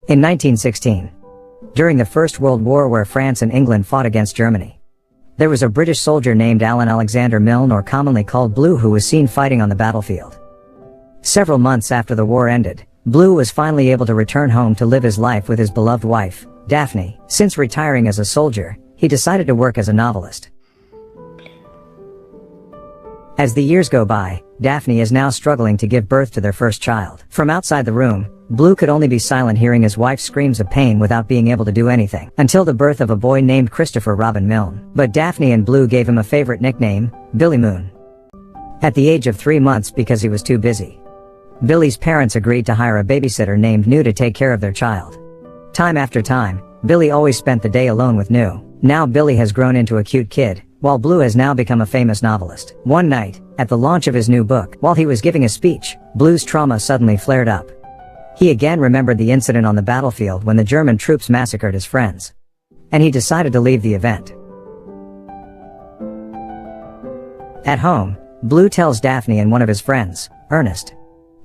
In 1916, during the First World War where France and England fought against Germany, there was a British soldier named Alan Alexander Milne, or commonly called Blue, who was seen fighting on the battlefield. Several months after the war ended, Blue was finally able to return home to live his life with his beloved wife, Daphne. Since retiring as a soldier, he decided to work as a novelist. As the years go by, Daphne is now struggling to give birth to their first child. From outside the room, Blue could only be silent, hearing his wife's screams of pain without being able to do anything, until the birth of a boy named Christopher Robin Milne. But Daphne and Blue gave him a favorite nickname, Billy Moon. At the age of 3 months, because he was too busy, Billy's parents agreed to hire a babysitter named New to take care of their child. Time after time, Billy always spent the day alone with New. Now Billy has grown into a cute kid, while Blue has now become a famous novelist. One night, at the launch of his new book, while he was giving a speech, Blue's trauma suddenly flared up. He again remembered the incident on the battlefield when the German troops massacred his friends, and he decided to leave the event. At home, Blue tells Daphne and one of his friends, Ernest,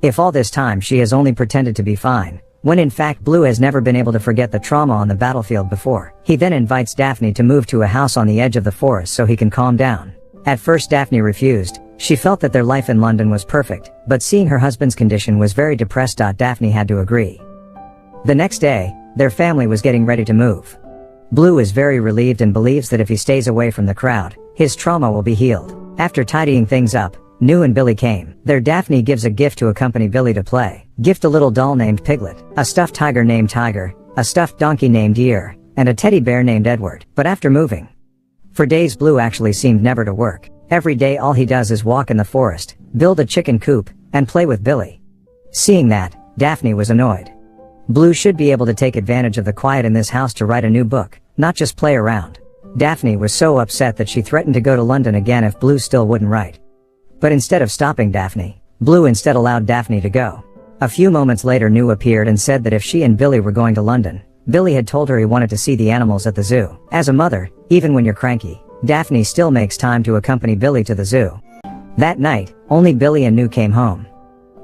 if all this time she has only pretended to be fine, when in fact Blue has never been able to forget the trauma on the battlefield before. He then invites Daphne to move to a house on the edge of the forest so he can calm down. At first Daphne refused. She felt that their life in London was perfect, but seeing her husband's condition was very depressed. Daphne had to agree. The next day, their family was getting ready to move. Blue is very relieved and believes that if he stays away from the crowd, his trauma will be healed. After tidying things up, New and Billy came. There Daphne gives a gift to accompany Billy to play. Gift: a little doll named Piglet, a stuffed tiger named Tiger, a stuffed donkey named Ear, and a teddy bear named Edward. But after moving for days, Blue actually seemed never to work. Every day all he does is walk in the forest, build a chicken coop, and play with Billy. Seeing that, Daphne was annoyed. Blue should be able to take advantage of the quiet in this house to write a new book, not just play around. Daphne was so upset that she threatened to go to London again if Blue still wouldn't write. But instead of stopping Daphne, Blue instead allowed Daphne to go. A few moments later, New appeared and said that if she and Billy were going to London, Billy had told her he wanted to see the animals at the zoo. As a mother, even when you're cranky, Daphne still makes time to accompany Billy to the zoo. That night, only Billy and New came home.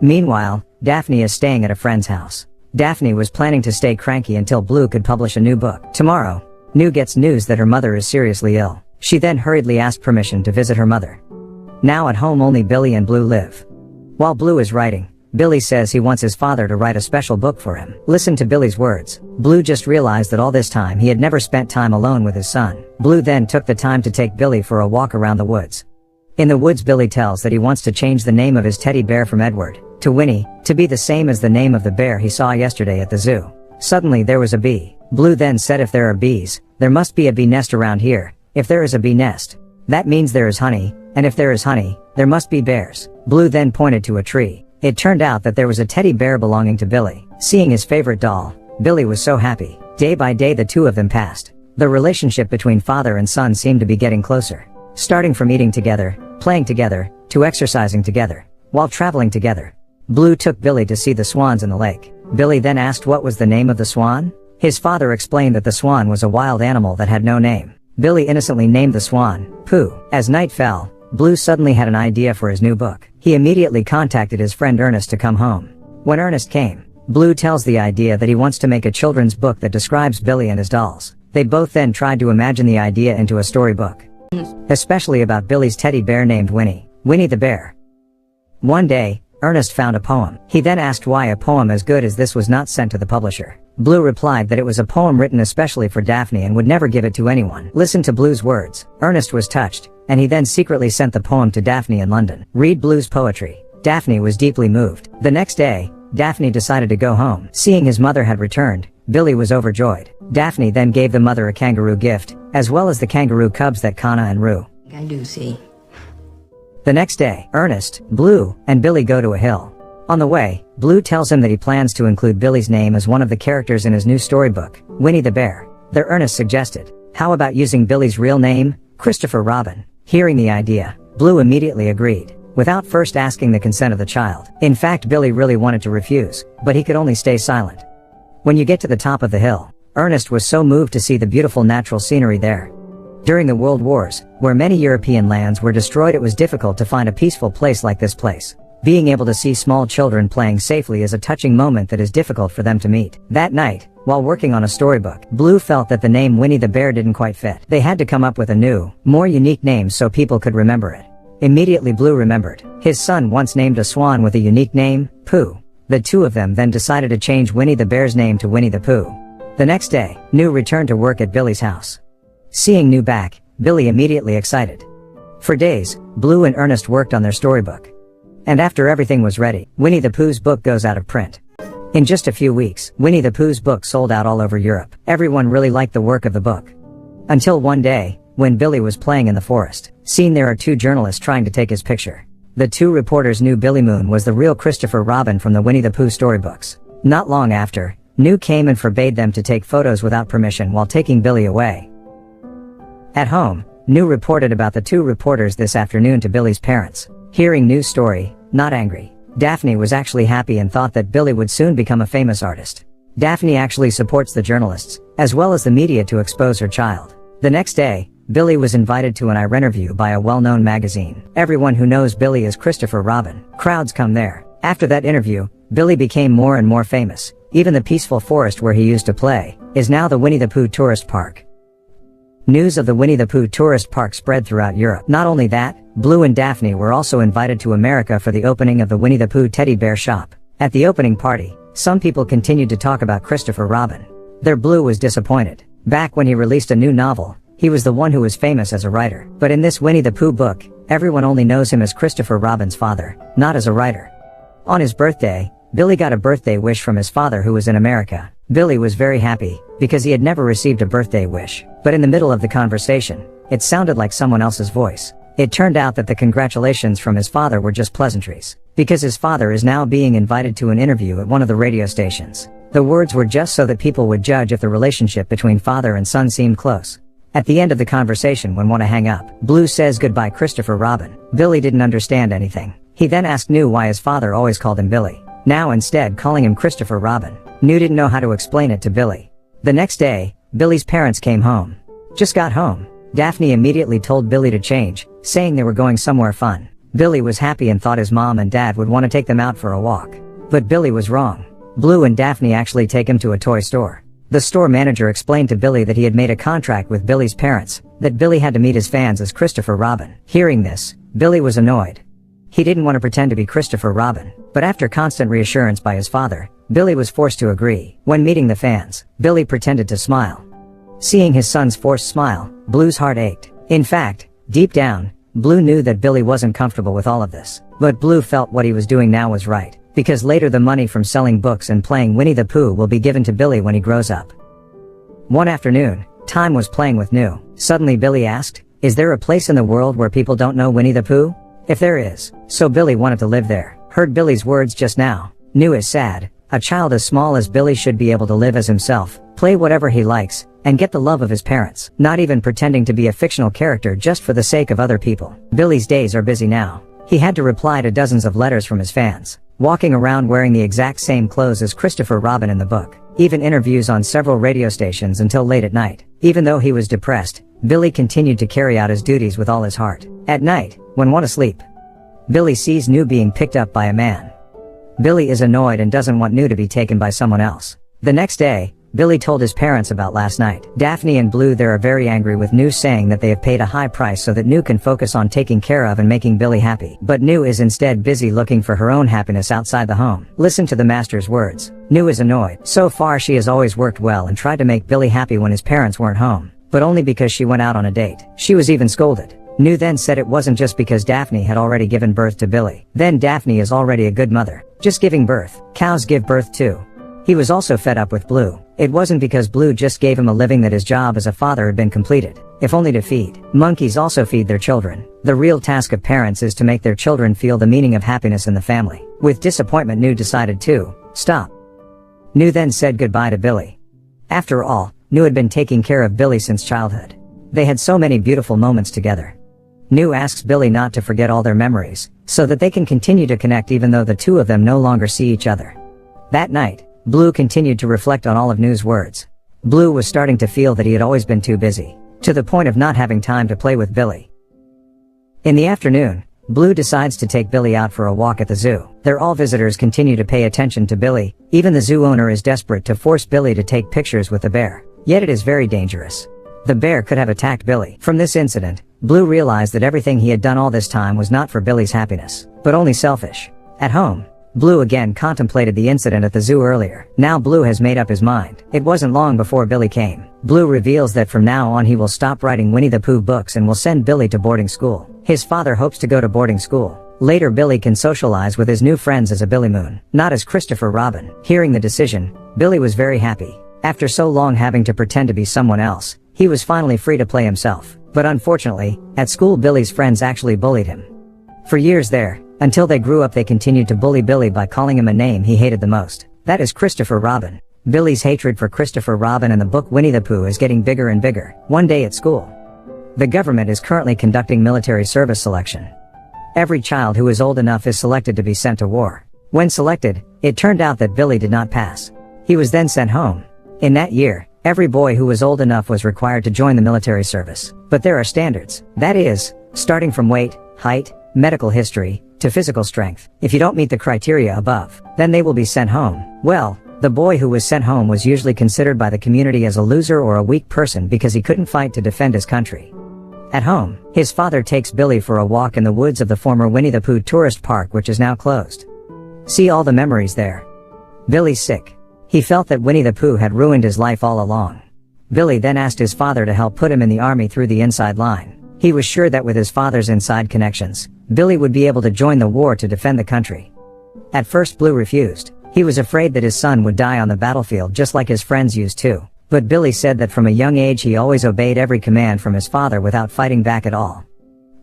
Meanwhile, Daphne is staying at a friend's house. Daphne was planning to stay cranky until Blue could publish a new book. Tomorrow, New gets news that her mother is seriously ill. She then hurriedly asked permission to visit her mother. Now at home, only Billy and Blue live. While Blue is writing, Billy says he wants his father to write a special book for him. Listen to Billy's words. Blue just realized that all this time he had never spent time alone with his son. Blue then took the time to take Billy for a walk around the woods. In the woods, Billy tells that he wants to change the name of his teddy bear from Edward to Winnie, to be the same as the name of the bear he saw yesterday at the zoo. Suddenly there was a bee. Blue then said, if there are bees, there must be a bee nest around here. If there is a bee nest, that means there is honey, and if there is honey, there must be bears. Blue then pointed to a tree. It turned out that there was a teddy bear belonging to Billy. Seeing his favorite doll, Billy was so happy. Day by day the two of them passed. The relationship between father and son seemed to be getting closer. Starting from eating together, playing together, to exercising together, while traveling together. Blue took Billy to see the swans in the lake. Billy then asked what was the name of the swan. His father explained that the swan was a wild animal that had no name. Billy innocently named the swan Pooh. As night fell, Blue suddenly had an idea for his new book. He immediately contacted his friend Ernest to come home. When Ernest came, Blue tells the idea that he wants to make a children's book that describes Billy and his dolls. They both then tried to imagine the idea into a storybook, especially about Billy's teddy bear named Winnie, Winnie the Bear. One day, Ernest found a poem. He then asked why a poem as good as this was not sent to the publisher. Blue replied that it was a poem written especially for Daphne and would never give it to anyone. Listen to Blue's words. Ernest was touched, and he then secretly sent the poem to Daphne in London. Read Blue's poetry. Daphne was deeply moved. The next day, Daphne decided to go home. Seeing his mother had returned, Billy was overjoyed. Daphne then gave the mother a kangaroo gift, as well as the kangaroo cubs that Kana and Roo. I do see. The next day, Ernest, Blue, and Billy go to a hill. On the way, Blue tells him that he plans to include Billy's name as one of the characters in his new storybook, Winnie the Bear. There Ernest suggested, how about using Billy's real name, Christopher Robin? Hearing the idea, Blue immediately agreed, without first asking the consent of the child. In fact, Billy really wanted to refuse, but he could only stay silent. When you get to the top of the hill, Ernest was so moved to see the beautiful natural scenery there. During the World Wars, where many European lands were destroyed, it was difficult to find a peaceful place like this place. Being able to see small children playing safely is a touching moment that is difficult for them to meet. That night, while working on a storybook, Blue felt that the name Winnie the Bear didn't quite fit. They had to come up with a new, more unique name so people could remember it. Immediately Blue remembered. His son once named a swan with a unique name, Pooh. The two of them then decided to change Winnie the Bear's name to Winnie-the-Pooh. The next day, New returned to work at Billy's house. Seeing New back, Billy immediately excited. For days, Blue and Ernest worked on their storybook. And after everything was ready, Winnie-the-Pooh's book goes out of print. In just a few weeks, Winnie-the-Pooh's book sold out all over Europe. Everyone really liked the work of the book. Until one day, when Billy was playing in the forest, seeing there are two journalists trying to take his picture. The two reporters knew Billy Moon was the real Christopher Robin from the Winnie-the-Pooh storybooks. Not long after, New came and forbade them to take photos without permission while taking Billy away. At home, New reported about the two reporters this afternoon to Billy's parents. Hearing New's story, not angry, Daphne was actually happy and thought that Billy would soon become a famous artist. Daphne actually supports the journalists, as well as the media to expose her child. The next day, Billy was invited to an interview by a well-known magazine. Everyone who knows Billy as Christopher Robin. Crowds come there. After that interview, Billy became more and more famous. Even the peaceful forest where he used to play is now the Winnie-the-Pooh tourist park. News of the Winnie-the-Pooh tourist park spread throughout Europe. Not only that, Blue and Daphne were also invited to America for the opening of the Winnie-the-Pooh teddy bear shop. At the opening party, some people continued to talk about Christopher Robin. Their Blue was disappointed. Back when he released a new novel, he was the one who was famous as a writer. But in this Winnie-the-Pooh book, everyone only knows him as Christopher Robin's father, not as a writer. On his birthday, Billy got a birthday wish from his father who was in America. Billy was very happy, because he had never received a birthday wish. But in the middle of the conversation, it sounded like someone else's voice. It turned out that the congratulations from his father were just pleasantries, because his father is now being invited to an interview at one of the radio stations. The words were just so that people would judge if the relationship between father and son seemed close. At the end of the conversation when want to hang up, Blue says goodbye Christopher Robin. Billy didn't understand anything. He then asked New why his father always called him Billy, now instead calling him Christopher Robin. New didn't know how to explain it to Billy. The next day, Billy's parents came home. Just got home. Daphne immediately told Billy to change, saying they were going somewhere fun. Billy was happy and thought his mom and dad would want to take them out for a walk. But Billy was wrong. Blue and Daphne actually take him to a toy store. The store manager explained to Billy that he had made a contract with Billy's parents, that Billy had to meet his fans as Christopher Robin. Hearing this, Billy was annoyed. He didn't want to pretend to be Christopher Robin, but after constant reassurance by his father, Billy was forced to agree. When meeting the fans, Billy pretended to smile. Seeing his son's forced smile, Blue's heart ached. In fact, deep down, Blue knew that Billy wasn't comfortable with all of this. But Blue felt what he was doing now was right, because later the money from selling books and playing Winnie-the-Pooh will be given to Billy when he grows up. One afternoon, Time was playing with New. Suddenly Billy asked, "Is there a place in the world where people don't know Winnie-the-Pooh?" If there is, so Billy wanted to live there. Heard Billy's words just now. New is sad. A child as small as Billy should be able to live as himself, play whatever he likes, and get the love of his parents, not even pretending to be a fictional character just for the sake of other people. Billy's days are busy now. He had to reply to dozens of letters from his fans, walking around wearing the exact same clothes as Christopher Robin in the book, even interviews on several radio stations until late at night. Even though he was depressed, Billy continued to carry out his duties with all his heart. At night, when want to sleep, Billy sees New being picked up by a man. Billy is annoyed and doesn't want New to be taken by someone else. The next day, Billy told his parents about last night. Daphne and Blue there are very angry with New, saying that they have paid a high price so that New can focus on taking care of and making Billy happy. But New is instead busy looking for her own happiness outside the home. Listen to the master's words. New is annoyed. So far she has always worked well and tried to make Billy happy when his parents weren't home, but only because she went out on a date. She was even scolded. New then said it wasn't just because Daphne had already given birth to Billy. Then Daphne is already a good mother. Just giving birth. Cows give birth too. He was also fed up with Blue. It wasn't because Blue just gave him a living that his job as a father had been completed, if only to feed. Monkeys also feed their children. The real task of parents is to make their children feel the meaning of happiness in the family. With disappointment, New decided to stop. New then said goodbye to Billy. After all, New had been taking care of Billy since childhood. They had so many beautiful moments together. New asks Billy not to forget all their memories, so that they can continue to connect even though the two of them no longer see each other. That night, Blue continued to reflect on all of New's words. Blue was starting to feel that he had always been too busy, to the point of not having time to play with Billy. In the afternoon, Blue decides to take Billy out for a walk at the zoo. All visitors continue to pay attention to Billy. Even the zoo owner is desperate to force Billy to take pictures with the bear. Yet it is very dangerous. The bear could have attacked Billy. From this incident, Blue realized that everything he had done all this time was not for Billy's happiness, but only selfish. At home, Blue again contemplated the incident at the zoo earlier. Now Blue has made up his mind. It wasn't long before Billy came. Blue reveals that from now on he will stop writing Winnie-the-Pooh books and will send Billy to boarding school. His father hopes to go to boarding school. Later Billy can socialize with his new friends as a Billy Moon, not as Christopher Robin. Hearing the decision, Billy was very happy. After so long having to pretend to be someone else, he was finally free to play himself. But unfortunately, at school Billy's friends actually bullied him. For years there, until they grew up, they continued to bully Billy by calling him a name he hated the most. That is Christopher Robin. Billy's hatred for Christopher Robin and the book Winnie-the-Pooh is getting bigger and bigger. One day at school, the government is currently conducting military service selection. Every child who is old enough is selected to be sent to war. When selected, it turned out that Billy did not pass. He was then sent home. In that year, every boy who was old enough was required to join the military service. But there are standards. That is, starting from weight, height, medical history, to physical strength. If you don't meet the criteria above, then they will be sent home. Well, the boy who was sent home was usually considered by the community as a loser or a weak person because he couldn't fight to defend his country. At home, his father takes Billy for a walk in the woods of the former Winnie-the-Pooh tourist park, which is now closed. See all the memories there. Billy's sick. He felt that Winnie-the-Pooh had ruined his life all along. Billy then asked his father to help put him in the army through the inside line. He was sure that with his father's inside connections, Billy would be able to join the war to defend the country. At first Blue refused. He was afraid that his son would die on the battlefield just like his friends used to. But Billy said that from a young age he always obeyed every command from his father without fighting back at all.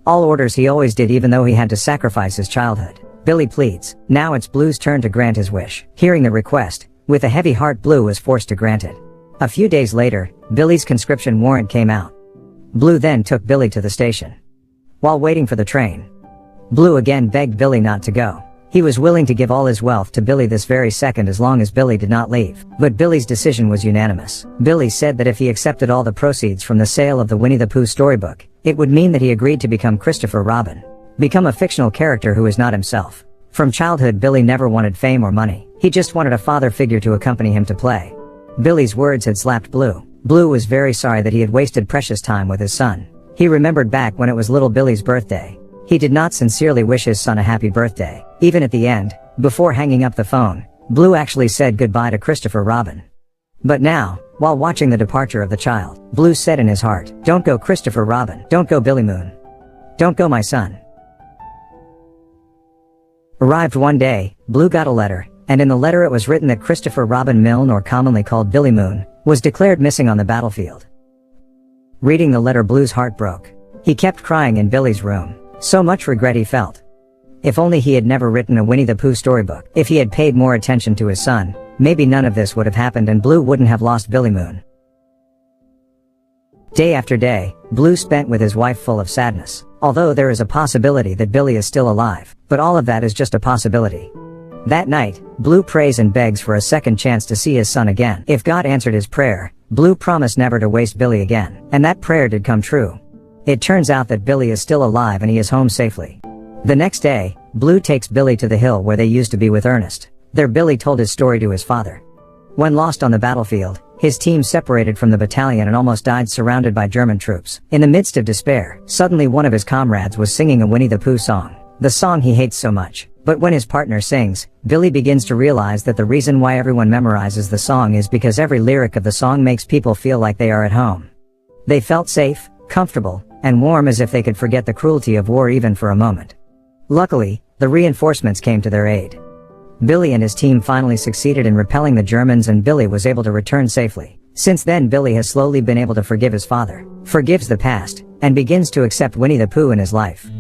All orders he always did, even though he had to sacrifice his childhood. Billy pleads. Now it's Blue's turn to grant his wish. Hearing the request, with a heavy heart Blue was forced to grant it. A few days later, Billy's conscription warrant came out. Blue then took Billy to the station. While waiting for the train, Blue again begged Billy not to go. He was willing to give all his wealth to Billy this very second as long as Billy did not leave. But Billy's decision was unanimous. Billy said that if he accepted all the proceeds from the sale of the Winnie-the-Pooh storybook, it would mean that he agreed to become Christopher Robin. Become a fictional character who is not himself. From childhood Billy never wanted fame or money. He just wanted a father figure to accompany him to play. Billy's words had slapped Blue. Blue was very sorry that he had wasted precious time with his son. He remembered back when it was little Billy's birthday. He did not sincerely wish his son a happy birthday. Even at the end, before hanging up the phone, Blue actually said goodbye to Christopher Robin. But now, while watching the departure of the child, Blue said in his heart, "Don't go Christopher Robin. Don't go Billy Moon. Don't go my son." Arrived one day, Blue got a letter, and in the letter it was written that Christopher Robin Milne, or commonly called Billy Moon, was declared missing on the battlefield. Reading the letter Blue's heart broke. He kept crying in Billy's room. So much regret he felt. If only he had never written a Winnie-the-Pooh storybook. If he had paid more attention to his son, maybe none of this would have happened and Blue wouldn't have lost Billy Moon. Day after day, Blue spent with his wife full of sadness. Although there is a possibility that Billy is still alive, but all of that is just a possibility. That night, Blue prays and begs for a second chance to see his son again. If God answered his prayer, Blue promised never to waste Billy again. And that prayer did come true. It turns out that Billy is still alive and he is home safely. The next day, Blue takes Billy to the hill where they used to be with Ernest. There Billy told his story to his father. When lost on the battlefield, his team separated from the battalion and almost died surrounded by German troops. In the midst of despair, suddenly one of his comrades was singing a Winnie-the-Pooh song. The song he hates so much. But when his partner sings, Billy begins to realize that the reason why everyone memorizes the song is because every lyric of the song makes people feel like they are at home. They felt safe, comfortable, and warm, as if they could forget the cruelty of war even for a moment. Luckily, the reinforcements came to their aid. Billy and his team finally succeeded in repelling the Germans and Billy was able to return safely. Since then Billy has slowly been able to forgive his father, forgives the past, and begins to accept Winnie-the-Pooh in his life.